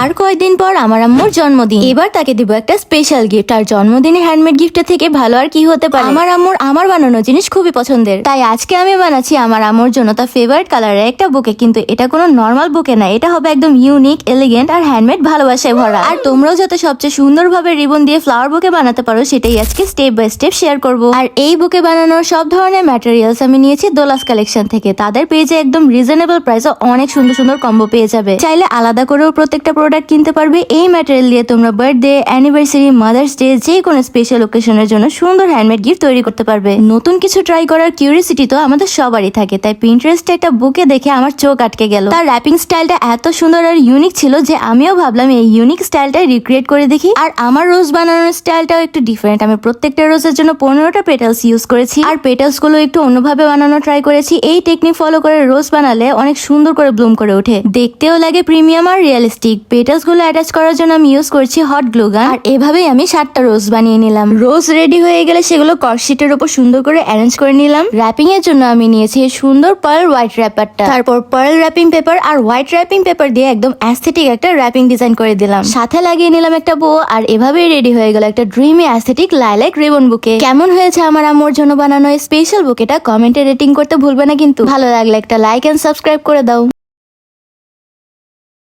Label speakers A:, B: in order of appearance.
A: আর কয়েকদিন পর আমার আম্মুর জন্মদিন, এবার তাকে দিব একটা স্পেশাল গিফট। আর জন্মদিনে হ্যান্ডমেড গিফটের থেকে ভালো আর কি হতে পারে। আমার আম্মুর আমার বানানো জিনিস খুবই পছন্দের, তাই আজকে আমি বানাচ্ছি আমার আম্মুর জন্য তার ফেভারিট কালারের একটা বুকে। কিন্তু এটা কোনো নর্মাল বুকে না, এটা হবে একদম ইউনিক, এলিগেন্ট আর হ্যান্ডমেড ভালোবাসায় ভরা। আর তোমরাও যাতে সবচেয়ে সুন্দরভাবে রিবন দিয়ে ফ্লাওয়ার বুকে বানাতে পারো, সেটাই আজকে স্টেপ বাই স্টেপ শেয়ার করব। আর এই বুকে বানানোর সব ধরনের ম্যাটেরিয়ালস আমি নিয়েছি দোলাস কালেকশন থেকে। তাদের পেজে একদম রিজনেবল প্রাইসে অনেক সুন্দর সুন্দর কম্বো পেয়ে যাবে। চাইলে আলাদা করেও প্রত্যেকটা প্রোডাক্ট কিনতে পারবে। এই ম্যাটেরিয়াল দিয়ে তোমরা বার্থডে, অ্যানিভার্সারি, মাদার্স ডে, যে কোনো স্পেশাল ওকেশনের জন্য সুন্দর হ্যান্ডমেড গিফট তৈরি করতে পারবে। নতুন কিছু ট্রাই করার কিউরিয়াসিটি তো আমাদের সবারই থাকে, তাই পিন্টারেস্টে একটা বুকে দেখে আমার চোখ আটকে গেল। তার র্যাপিং স্টাইলটা এত সুন্দর আর ইউনিক ছিল যে আমিও ভাবলাম এই ইউনিক স্টাইলটা রিক্রিয়েট করে দেখি। আর আমার রোজ বানানোর স্টাইলটাও একটু ডিফারেন্ট। আমি প্রত্যেকটা রোজের জন্য 15টা পেটালস ইউজ করেছি, আর পেটালস গুলো একটু অন্যভাবে বানানো ট্রাই করেছি। এই টেকনিক ফলো করে রোজ বানালে অনেক সুন্দর করে ব্লুম করে ওঠে, দেখতেও লাগে প্রিমিয়াম আর রিয়েলিস্টিক। পেটালস গুলো অ্যাটাচ করার জন্য আমি ইউজ করছি হট গ্লু গান। আর এভাবেই আমি 7টা রোজ বানিয়ে নিলাম। রোজ রেডি হয়ে গেলে সেগুলো কর্ডশিটের উপর সুন্দর করে অ্যারেঞ্জ করে নিলাম। র্যাপিং এর জন্য আমি নিয়েছি সুন্দর পার্ল হোয়াইট র্যাপারটা, তারপর পার্ল র্যাপিং পেপার আর হোয়াইট র্যাপিং পেপার দিয়ে একদম অ্যাস্থেটিক একটা র্যাপিং ডিজাইন করে দিলাম। সাথে লাগিয়ে নিলাম একটা বো। আর এভাবেই রেডি হয়ে গেল একটা ড্রিমি অ্যাস্থেটিক লাইলাক রিবন বুকে। কেমন হয়েছে আমার আম্মুর জন্য বানানো এই স্পেশাল বুকেটা কমেন্টে রেটিং করতে ভুলবে না কিন্তু। ভালো লাগলে একটা লাইক এন্ড সাবস্ক্রাইব করে দাও।